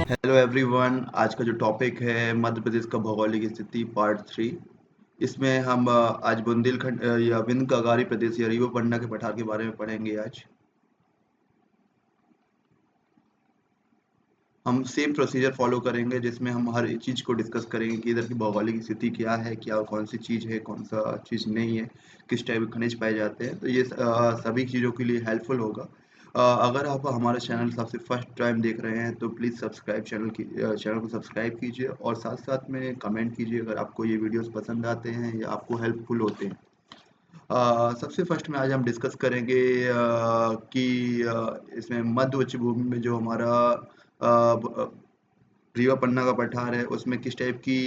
Hello everyone. आज का जो टॉपिक है मध्य प्रदेश का भौगोलिक स्थिति पार्ट 3। इसमें हम आज बुंदेलखंड या विंध्य कगारी प्रदेश या रीवा पन्ना के पठार के बारे में पढ़ेंगे। आज हम सेम प्रोसीजर फॉलो करेंगे जिसमें हम हर एक चीज़ को डिस्कस करेंगे कि इधर की भौगोलिक स्थिति क्या है, क्या कौन सी चीज़ है, कौन सा चीज़ नहीं है, किस टाइप के खनिज पाए जाते हैं। तो ये सभी चीज़ों के लिए हेल्पफुल होगा। अगर आप हमारे चैनल सबसे फर्स्ट टाइम देख रहे हैं तो प्लीज़ सब्सक्राइब चैनल को सब्सक्राइब कीजिए और साथ साथ में कमेंट कीजिए अगर आपको ये वीडियोस पसंद आते हैं या आपको हेल्पफुल होते हैं। सबसे फर्स्ट में आज हम डिस्कस करेंगे कि इसमें मध्य उच्च भूमि में जो हमारा रीवा पन्ना का पठार है उसमें किस टाइप की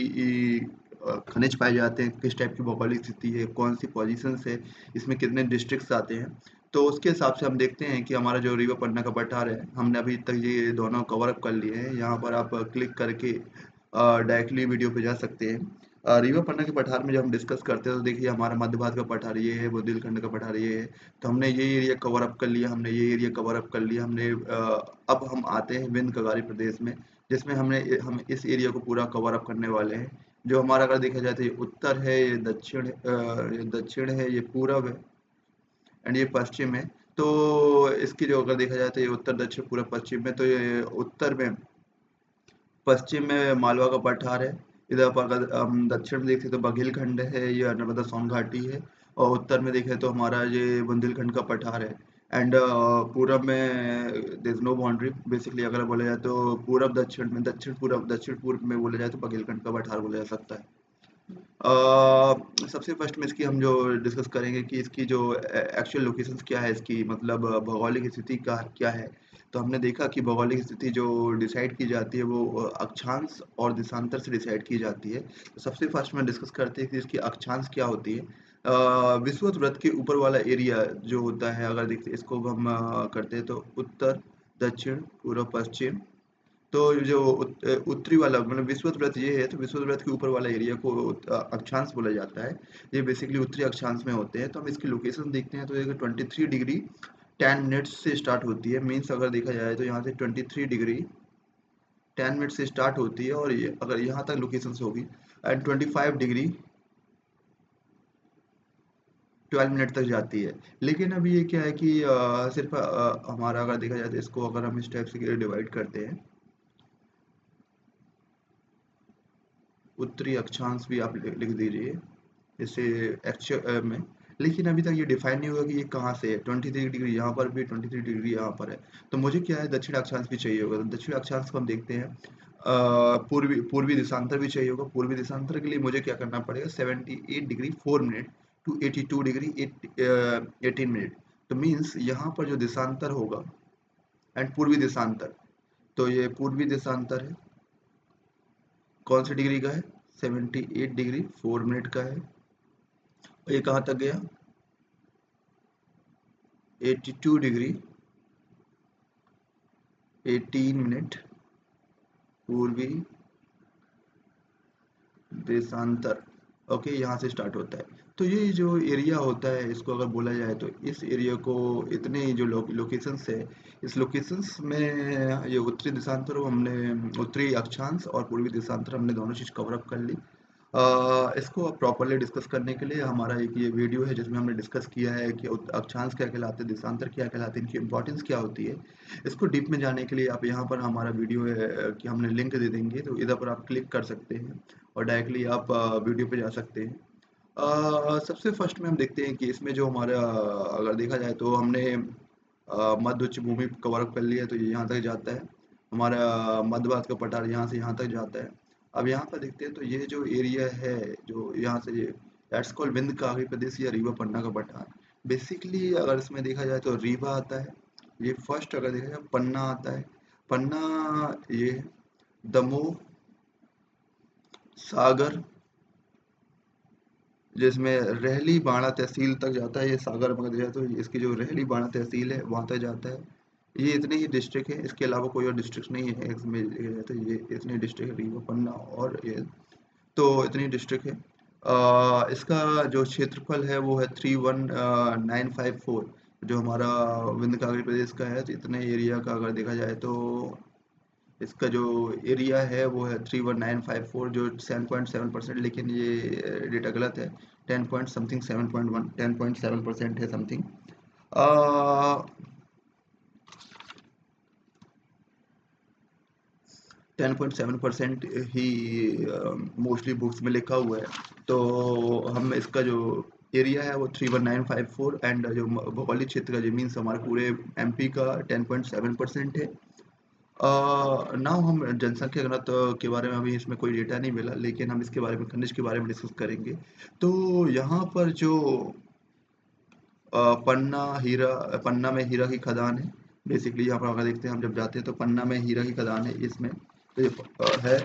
खनिज पाए जाते हैं, किस टाइप की भौगोलिक स्थिति है, कौन सी पोजीशंस है, इसमें कितने डिस्ट्रिक्ट्स आते हैं। तो उसके हिसाब से हम देखते हैं कि हमारा जो रीवा पन्ना का पठार है हमने अभी तक ये दोनों कवर अप कर लिए हैं। यहाँ पर आप क्लिक करके डायरेक्टली वीडियो पे जा सकते हैं। रीवा पन्ना के पठार में जब हम डिस्कस करते हैं तो देखिए हमारा मध्य भारत का पठार ये है, बुंदेलखंड का पठार ये है। तो हमने ये एरिया कवर अप कर लिया, हमने ये एरिया कवर अप कर लिया, हमने अब हम आते हैं विंध्य कगारी प्रदेश में, जिसमें हम इस एरिया को पूरा कवर अप करने वाले हैं। जो हमारा अगर देखा जाए तो ये उत्तर है, ये दक्षिण है, ये पूरब है एंड ये पश्चिम है। तो इसकी जो अगर देखा जाए तो ये उत्तर दक्षिण पूरब पश्चिम में, तो ये उत्तर में पश्चिम में मालवा का पठार है। इधर पर अगर हम दक्षिण में देखें तो बघेलखंड है या नर्मदा सोन घाटी है। और उत्तर में देखें तो हमारा ये बुंदेलखंड का पठार है। एंड पूरब में there is no boundary basically. अगर बोला जाए तो पूरब दक्षिण में, दक्षिण पूर्व में बोला जाए तो बघेलखंड का पठार बोला जा सकता है। सबसे फर्स्ट में इसकी हम जो डिस्कस करेंगे कि इसकी जो एक्चुअल लोकेशंस क्या है, इसकी मतलब भौगोलिक स्थिति का क्या है। तो हमने देखा कि भौगोलिक स्थिति जो डिसाइड की जाती है वो अक्षांश और देशांतर से डिसाइड की जाती है। तो सबसे फर्स्ट में डिस्कस करते हैं कि इसकी अक्षांश क्या होती है। विषुवत वृत्त के ऊपर वाला एरिया जो होता है, अगर देखते इसको हम करते हैं तो उत्तर दक्षिण पूर्व पश्चिम। तो जो उत्तरी वाला मतलब विषुवत वृत्त ये है, तो विषुवत वृत्त के ऊपर वाला एरिया को अक्षांश बोला जाता है। ये बेसिकली उत्तरी अक्षांश में होते हैं। तो हम इसकी लोकेशन देखते हैं तो ये 23 डिग्री 10 मिनट्स से स्टार्ट होती है। मीन्स अगर देखा जाए तो यहाँ से 23 डिग्री 10 मिनट से स्टार्ट होती है और ये अगर यहाँ तक लोकेशन होगी एंड 25 डिग्री 12 मिनट तक जाती है। लेकिन अभी ये क्या है कि सिर्फ हमारा अगर देखा जाए तो इसको अगर हम इस टाइप से डिवाइड करते हैं, उत्तरी अक्षांश भी आप लिख दीजिए इसे एक्चुअल में। लेकिन अभी तक ये डिफाइन नहीं हुआ कि ये कहाँ से है। 23 डिग्री यहाँ पर भी, 23 डिग्री यहाँ पर है। तो मुझे क्या है, दक्षिण अक्षांश भी चाहिए होगा। तो दक्षिण अक्षांश को हम देखते हैं, पूर्वी पूर्वी देशांतर भी चाहिए होगा। पूर्वी देशांतर के लिए मुझे क्या करना पड़ेगा, 78 degree 4 minute to 82 degree 18 minute. तो मीन्स यहाँ पर जो देशांतर होगा एंड पूर्वी देशांतर, तो ये पूर्वी देशांतर है, कौन सी डिग्री का है, 78 डिग्री 4 मिनट का है। और ये कहाँ तक गया, 82 डिग्री 18 मिनट पूर्वी देशांतर। ओके, यहाँ से स्टार्ट होता है। तो ये जो एरिया होता है इसको अगर बोला जाए तो इस एरिया को इतने जो लोकेशंस है, इस लोकेशंस में ये उत्तरी देशांतर हमने, उत्तरी अक्षांश और पूर्वी देशांतर हमने दोनों चीज़ कवर अप कर ली। इसको प्रॉपर्ली डिस्कस करने के लिए हमारा एक ये वीडियो है जिसमें हमने डिस्कस किया है कि अक्षांश क्या कहलाते हैं, देशांतर क्या कहलाते हैं, इनकी इंपॉर्टेंस क्या होती है। इसको डीप में जाने के लिए आप यहाँ पर हमारा वीडियो है कि हमने लिंक दे देंगे, तो इधर पर आप क्लिक कर सकते हैं और डायरेक्टली आप वीडियो पे जा सकते हैं। सबसे फर्स्ट में हम देखते हैं कि इसमें जो हमारा अगर देखा जाए तो हमने मध्य उच्च भूमि कवर अप कर लिया, तो ये यहाँ तक जाता है। हमारा मध्य भारत का पठार यहाँ से यहाँ तक जाता है। अब यहाँ पर देखते हैं तो ये जो एरिया है, जो यहाँ से ये दैट्स कॉल्ड विंध्य कांगड़ी प्रदेश या रीवा पन्ना का पठार। बेसिकली अगर इसमें देखा जाए तो रीवा आता है, ये फर्स्ट अगर देखा जाए पन्ना आता है, पन्ना ये दमोह सागर, जिसमें रहली बाणा तहसील तक जाता है। ये सागर मगध जाए तो इसकी जो रहली बाणा तहसील है वहाँ तक जाता है। ये इतने ही डिस्ट्रिक्ट है, इसके अलावा कोई और डिस्ट्रिक्ट नहीं है इसमें। तो ये इतने डिस्ट्रिक्ट है, रीवा पन्ना और ये, तो इतनी डिस्ट्रिक्ट है। इसका जो क्षेत्रफल है वो है 31954, जो हमारा विंध्य कांगड़ी प्रदेश का है। तो इतने एरिया का अगर देखा जाए तो इसका जो एरिया है वो है 31954 जो 7.7%, लेकिन ये डेटा गलत है। 10 पॉइंट समथिंग 7.1 10.7% है समथिंग। 10.7% ही मोस्टली बुक्स में लिखा हुआ है। तो हम इसका जो एरिया है वो 31954 एंड जो भौगोलिक क्षेत्र का जो मीन्स हमारे पूरे एमपी का 10.7% है। नाउ हम जनसंख्या घनत्व के बारे में अभी इसमें कोई डेटा नहीं मिला, लेकिन हम इसके बारे में खनिज के बारे में डिस्कस करेंगे। तो यहाँ पर जो पन्ना में हीरा की खदान है। बेसिकली यहाँ पर अगर देखते हैं, हम जब जाते हैं तो पन्ना में हीरा की खदान है इसमें। तो ये है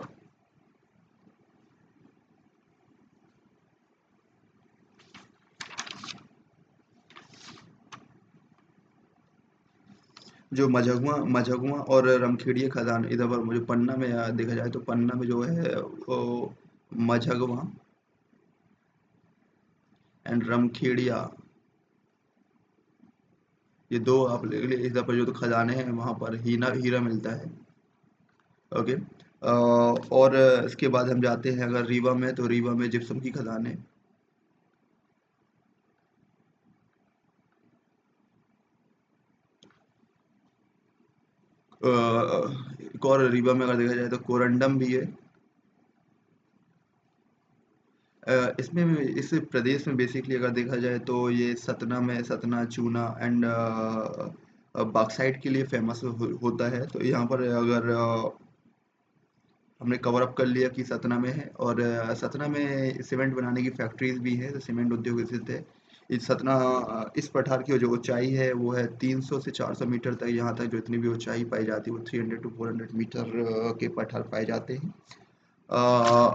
जो मझगुआ और रमखेड़िया खदान इधर पर मुझे पन्ना में देखा जाए तो पन्ना में जो है वो मझगुआ एंड रमखेड़िया, ये दो आप ले लिए। इधर पर जो तो खजाने हैं वहां पर हीरा हीरा मिलता है। ओके। और इसके बाद हम जाते हैं अगर रीवा में, तो रीवा में जिप्सम की खदान है। एक और रीवा में अगर देखा जाए तो कोरंडम भी है। इसमें इस प्रदेश में बेसिकली अगर देखा जाए तो ये सतना में सतना चूना एंड बॉक्साइट के लिए फेमस होता है। तो यहाँ पर अगर हमने कवर अप कर लिया कि सतना में है, और सतना में सीमेंट बनाने की फैक्ट्रीज भी है, तो सीमेंट उद्योग स्थित है। इस सतना इस पठार की जो ऊंचाई है वो है 300 से 400 मीटर तक। यहाँ तक जो इतनी भी ऊंचाई पाई जाती है वो 300 टू 400 मीटर के पठार पाए जाते हैं।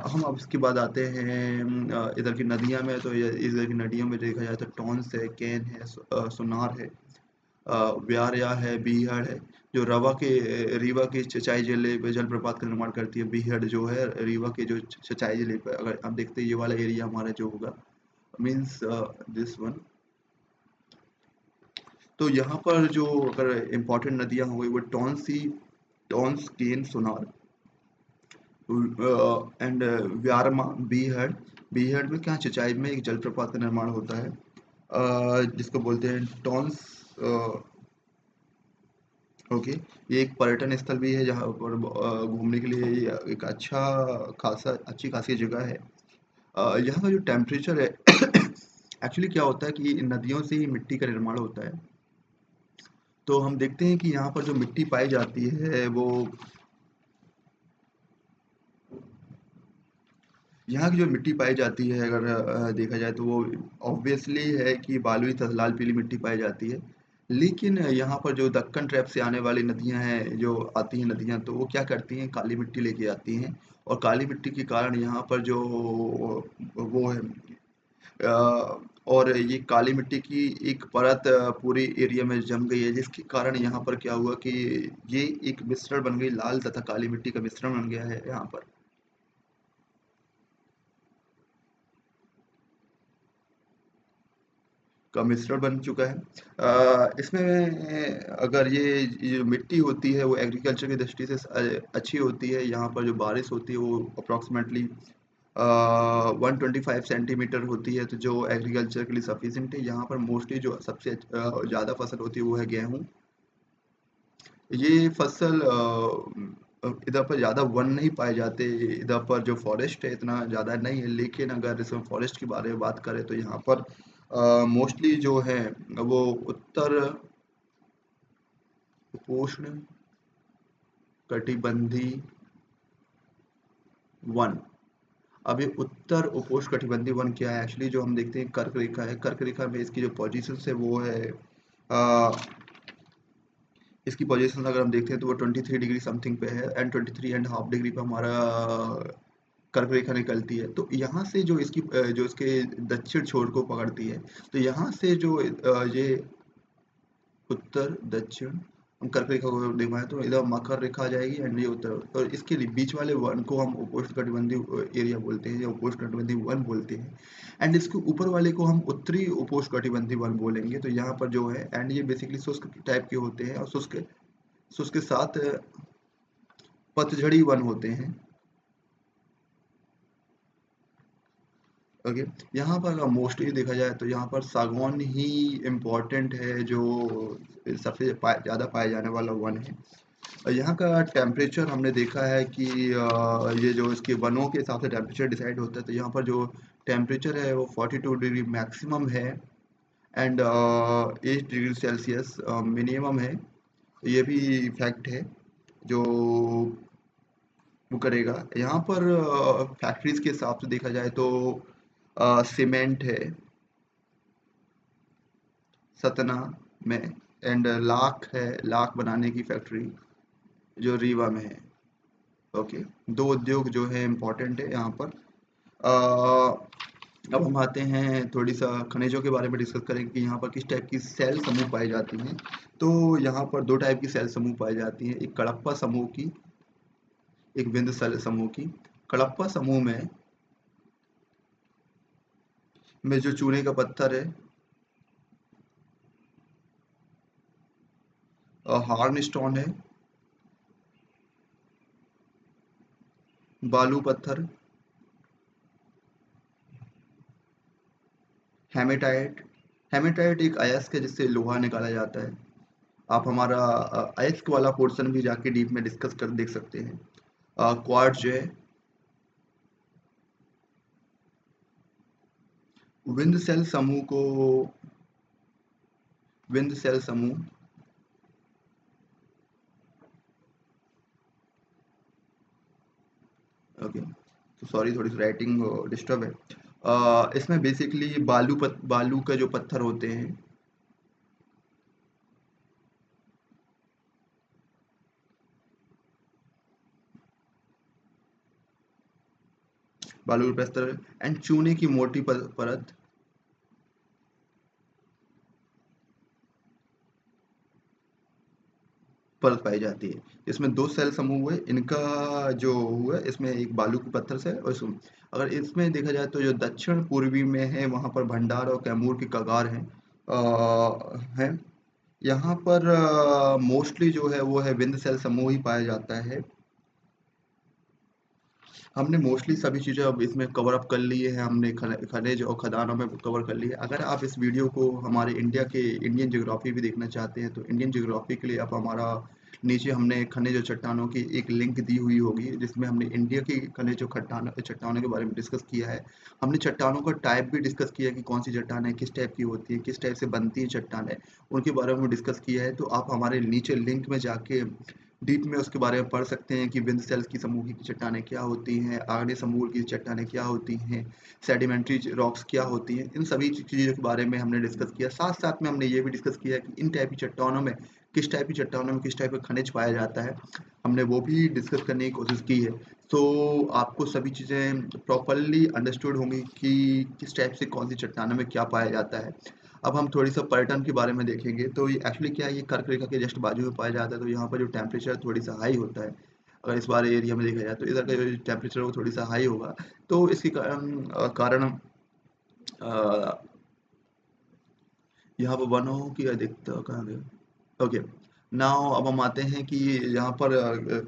हम अब इसके बाद आते हैं इधर की नदियाँ में। तो इधर की नदियों में देखा जाए तो टॉन्स है, केन है, सुनार है, ब्यारिया है, बीहड़ है। जो रीवा के सिंचाई जिले पे जलप्रपात का निर्माण करती है। बीहड़ जो है रीवा के जो सिंचाई जिले पे, अगर आप देखते हैं ये वाला एरिया हमारा जो होगा मीन्स दिस वन। तो यहाँ पर जो अगर इम्पोर्टेंट नदियाँ हो गई वो टॉन्स, केन, सुनार एंड व्यारमा, बीहड़। बीहड़ में क्या सिंचाई में एक जलप्रपात का निर्माण होता है, जिसको बोलते हैं टॉन्स। ओके। ये एक पर्यटन स्थल भी है जहाँ पर घूमने के लिए ये एक अच्छी खासी जगह है। यहाँ का जो टेम्परेचर है एक्चुअली क्या होता है कि इन नदियों से ही मिट्टी का निर्माण होता है। तो हम देखते हैं कि यहाँ पर जो मिट्टी पाई जाती है वो यहाँ की जो मिट्टी पाई जाती है अगर देखा जाए तो वो ऑब्वियसली है कि बालुई तथा लाल पीली मिट्टी पाई जाती है। लेकिन यहाँ पर जो दक्कन ट्रैप से आने वाली नदियाँ हैं, जो आती हैं नदियाँ, तो वो क्या करती हैं, काली मिट्टी लेके आती हैं। और काली मिट्टी के कारण यहाँ पर जो वो है और ये काली मिट्टी की एक परत पूरी एरिया में जम गई है, जिसके कारण यहाँ पर क्या हुआ कि ये एक मिश्रण बन गई, लाल तथा काली मिट्टी का मिश्रण बन गया है यहाँ पर। का मिश्रण बन चुका है। इसमें अगर ये जो मिट्टी होती है वो एग्रीकल्चर की दृष्टि से अच्छी होती है। यहाँ पर जो बारिश होती है वो अप्रॉक्सीमेटली 125 सेंटीमीटर होती है, तो जो एग्रीकल्चर के लिए सफिशिएंट है। यहाँ पर मोस्टली जो सबसे ज़्यादा फसल होती है वो है गेहूँ। ये फसल इधर पर ज़्यादा वन नहीं पाए जाते। इधर पर जो फॉरेस्ट है इतना ज़्यादा नहीं है, लेकिन अगर इसमें फॉरेस्ट के बारे में बात करें तो यहाँ पर मोस्टली जो है वो उत्तर उपोष्ण कटिबंधीय वन। अब ये उत्तर उपोष्ण कटिबंधीय वन क्या है, एक्चुअली जो हम देखते हैं कर्क रेखा है। कर्क रेखा में इसकी जो पोजीशन है वो है अ, इसकी पोजीशन अगर हम देखते हैं तो वो 23 डिग्री समथिंग पे है एंड 23.5 डिग्री पे हमारा कर्क रेखा निकलती है। तो यहाँ से जो जो इसके दक्षिण छोर को पकड़ती है, तो यहाँ से जो ये उत्तर दक्षिण हम कर्क रेखा को देखवाएं तो इधर मकर रेखा आ जाएगी एंड ये उत्तर, और इसके बीच वाले वन को हम उपोष्ण कटिबंधीय एरिया बोलते हैं या उपोष्ण कटिबंधीय वन बोलते हैं। एंड इसके ऊपर वाले को हम उत्तरी उपोष्ण कटिबंधीय वन बोलेंगे। तो यहाँ पर जो है एंड ये बेसिकली शुष्क टाइप के होते हैं, और शुष्क शुष्क के साथ पतझड़ी वन होते हैं। ओके, यहाँ पर मोस्टली देखा जाए तो यहाँ पर सागौन ही इम्पोर्टेंट है, जो सबसे ज़्यादा पाए जाने वाला वन है। यहाँ का टेम्परेचर हमने देखा है कि ये जो इसके वनों के हिसाब से टेम्परेचर डिसाइड होता है, तो यहाँ पर जो टेम्परेचर है वो 42 डिग्री मैक्सिमम है एंड 8 डिग्री सेल्सियस मिनिमम है। ये भी फैक्ट है जो वो करेगा। यहाँ पर फैक्ट्रीज के हिसाब से देखा जाए तो सीमेंट है सतना में, एंड लाख है, लाख बनाने की फैक्ट्री जो रीवा में है। ओके, दो उद्योग जो है इम्पोर्टेंट है यहाँ पर। अब हम आते हैं थोड़ी सा खनिजों के बारे में डिस्कस करेंगे कि यहाँ पर किस टाइप की सेल समूह पाई जाती हैं। तो यहाँ पर दो टाइप की सेल समूह पाई जाती हैं, एक कडप्पा समूह की, एक विंध्य सेल समूह की। कडप्पा समूह में जो चूने का पत्थर है, हार्न स्टोन है, बालू पत्थर, हेमेटाइट। हेमेटाइट एक अयस्क है जिससे लोहा निकाला जाता है। आप हमारा अयस्क वाला पोर्शन भी जाके डीप में डिस्कस कर देख सकते हैं। क्वार्ट्ज जो है, विंध्य सेल समूह को, विंध्य सेल समूह ओके, तो सॉरी थोड़ी सी राइटिंग डिस्टर्ब है। इसमें बेसिकली बालू का जो पत्थर होते हैं, बालू का पत्थर एंड चूने की मोटी परत, परत पाई जाती है। इसमें दो सेल समूह हुए, इनका जो हुआ इसमें एक बालू के पत्थर से और अगर इसमें देखा जाए तो जो दक्षिण पूर्वी में है वहां पर भंडार और कैमूर की कगार है। यहाँ पर मोस्टली जो है वो है विंध्य सेल समूह ही पाया जाता है। हमने मोस्टली सभी चीज़ें अब इसमें कवर अप कर लिए हैं, हमने खनिज और खदानों में कवर कर लिए। अगर आप इस वीडियो को हमारे इंडिया के इंडियन ज्योग्राफी भी देखना चाहते हैं तो इंडियन ज्योग्राफी के लिए आप हमारा नीचे हमने खनिज और चट्टानों की एक लिंक दी हुई होगी जिसमें हमने इंडिया की खनिज और चट्टानों के बारे में डिस्कस किया है। हमने चट्टानों का टाइप भी डिस्कस किया है कि कौन सी चट्टानें किस टाइप की होती है, किस टाइप से बनती है चट्टानें, उनके बारे में डिस्कस किया है। तो आप हमारे नीचे लिंक में जाके डीप में उसके बारे में पढ़ सकते हैं कि विंध्य सेल्स की समूह की चट्टानें क्या होती हैं, आग्नेय समूह की चट्टानें क्या होती हैं, सेडिमेंट्री रॉक्स क्या होती हैं। इन सभी चीज़ों के बारे में हमने डिस्कस किया। साथ साथ में हमने ये भी डिस्कस किया कि इन टाइप की चट्टानों में किस टाइप की चट्टानों में किस टाइप का खनिज पाया जाता है, हमने वो भी डिस्कस करने की कोशिश की है। तो आपको सभी चीज़ें प्रॉपरली अंडरस्टूड होंगी कि किस टाइप से कौन सी चट्टानों में क्या पाया जाता है। अब हम थोड़ी सा पर्यटन के बारे में देखेंगे। तो ये एक्चुअली क्या है, ये कर्क रेखा के जस्ट बाजू में पाया जाता है, तो यहाँ पर जो टेम्परेचर थोड़ी सा हाई होता है। अगर इस बार एरिया में देखा जाए तो इधर का जो टेम्परेचर वो थोड़ी सा हाई होगा। तो इसके कारण यहाँ पर वनों की अधिकता कहाँ गई। ओके, नाउ अब हम आते हैं कि यहाँ पर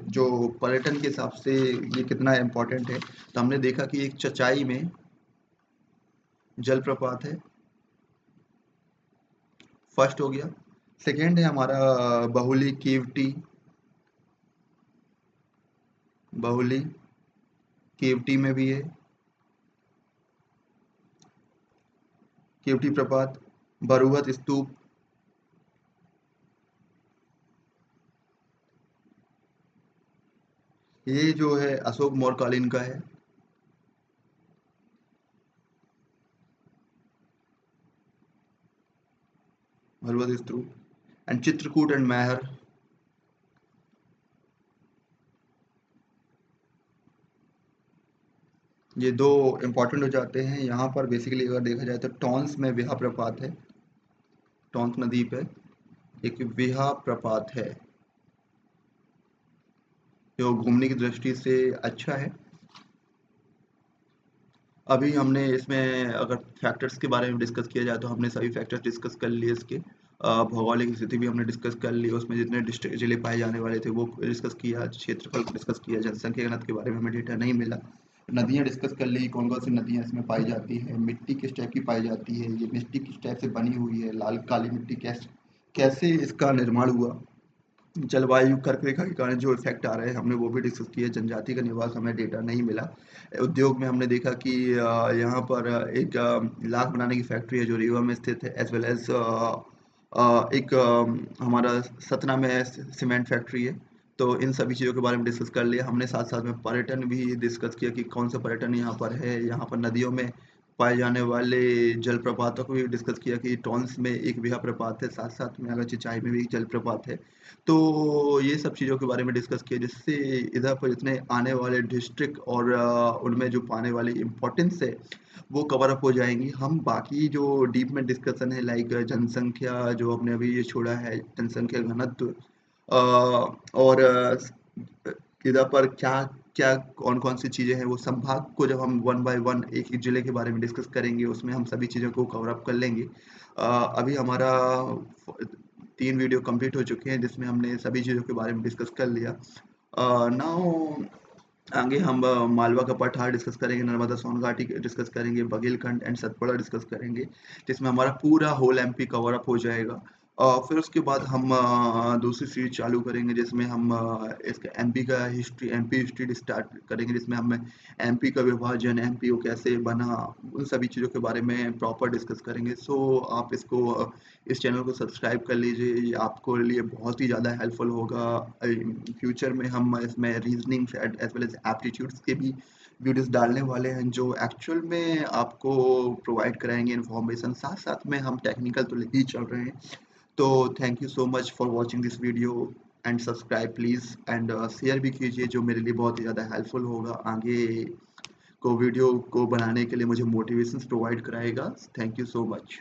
जो पर्यटन के हिसाब से ये कितना इम्पोर्टेंट है। तो हमने देखा कि एक चचाई में जलप्रपात है, फर्स्ट हो गया। सेकेंड है हमारा बहुली केवटी, बहुली केवटी में भी है, केवटी प्रपात। बरुवत स्तूप, ये जो है अशोक मौर्यकालीन का है। बरुवत स्तूप एंड चित्रकूट एंड मैहर, ये दो इंपॉर्टेंट हो जाते हैं। यहाँ पर बेसिकली अगर देखा जाए तो टॉन्स में विहा प्रपात है, टॉन्स नदी पे एक विहा प्रपात है जो घूमने की दृष्टि से अच्छा है। अभी हमने इसमें अगर फैक्टर्स के बारे में डिस्कस किया जाए तो हमने सभी फैक्टर्स डिस्कस कर लिए इसके। भौगोलिक स्थिति भी हमने डिस्कस कर ली, उसमें जितने डिस्ट्रिक्ट जिले पाए जाने वाले थे वो डिस्कस किया, क्षेत्रफल को डिस्कस किया, जनसंख्या घनत्व के बारे में हमें डेटा नहीं मिला। नदियाँ डिस्कस कर ली, कौन कौन सी नदियाँ इसमें पाई जाती है, मिट्टी किस टाइप की पाई जाती है, ये मिट्टी किस टाइप से बनी हुई है, लाल काली मिट्टी कैसे इसका निर्माण हुआ, जलवायु कर्क रेखा के कारण जो इफेक्ट आ रहे हैं हमने वो भी डिस्कस किया। जनजाति का निवास हमें डेटा नहीं मिला। उद्योग में हमने देखा कि यहाँ पर एक लाख बनाने की फैक्ट्री है जो रीवा में स्थित है, एज वेल एज एक हमारा सतना में सीमेंट फैक्ट्री है। तो इन सभी चीज़ों के बारे में डिस्कस कर लिया हमने। साथ साथ में पर्यटन भी डिस्कस किया कि कौन सा पर्यटन यहाँ पर है, यहाँ पर नदियों में पाए जाने वाले जलप्रपातों को भी डिस्कस किया कि टॉन्स में एक बिहा प्रपात है, साथ साथ में अगर चिचाई में भी एक जलप्रपात है। तो ये सब चीज़ों के बारे में डिस्कस किया, जिससे इधर पर जितने आने वाले डिस्ट्रिक्ट और उनमें जो पाने वाली इम्पोर्टेंस है वो कवर अप हो जाएंगी। हम बाकी जो डीप में डिस्कशन है लाइक जनसंख्या जो हमने अभी ये छोड़ा है, जनसंख्या घनत्व और इधर पर क्या क्या कौन कौन सी चीज़ें हैं वो संभाग को जब हम वन बाय वन एक एक जिले के बारे में डिस्कस करेंगे उसमें हम सभी चीज़ों को कवर अप कर लेंगे। अभी हमारा 3 वीडियो कंप्लीट हो चुके हैं जिसमें हमने सभी चीज़ों के बारे में डिस्कस कर लिया। नाउ आगे हम मालवा का पठार डिस्कस करेंगे, नर्मदा सोन घाटी डिस्कस करेंगे, बघेलखंड एंड सतपुड़ा डिस्कस करेंगे, जिसमें हमारा पूरा होल एमपी कवर अप हो जाएगा। फिर उसके बाद हम दूसरी सीरीज चालू करेंगे जिसमें हम इसका एमपी का हिस्ट्री, एमपी हिस्ट्री स्टार्ट करेंगे, जिसमें हम एमपी का विभाजन, एमपी को कैसे बना, उन सभी चीज़ों के बारे में प्रॉपर डिस्कस करेंगे। सो आप इसको इस चैनल को सब्सक्राइब कर लीजिए, ये आपको लिए बहुत ही ज़्यादा हेल्पफुल होगा। फ्यूचर में हम इसमें reasoning as well as aptitudes के भी वीडियोस डालने वाले हैं जो एक्चुअल में आपको प्रोवाइड कराएंगे इन्फॉर्मेशन, साथ साथ में हम टेक्निकल तो लेके ही चल रहे हैं। तो thank you so much for watching this video and subscribe please and share भी कीजिए जो मेरे लिए बहुत ही ज़्यादा हेल्पफुल होगा, आगे को वीडियो को बनाने के लिए मुझे मोटिवेशंस प्रोवाइड कराएगा। Thank you so much.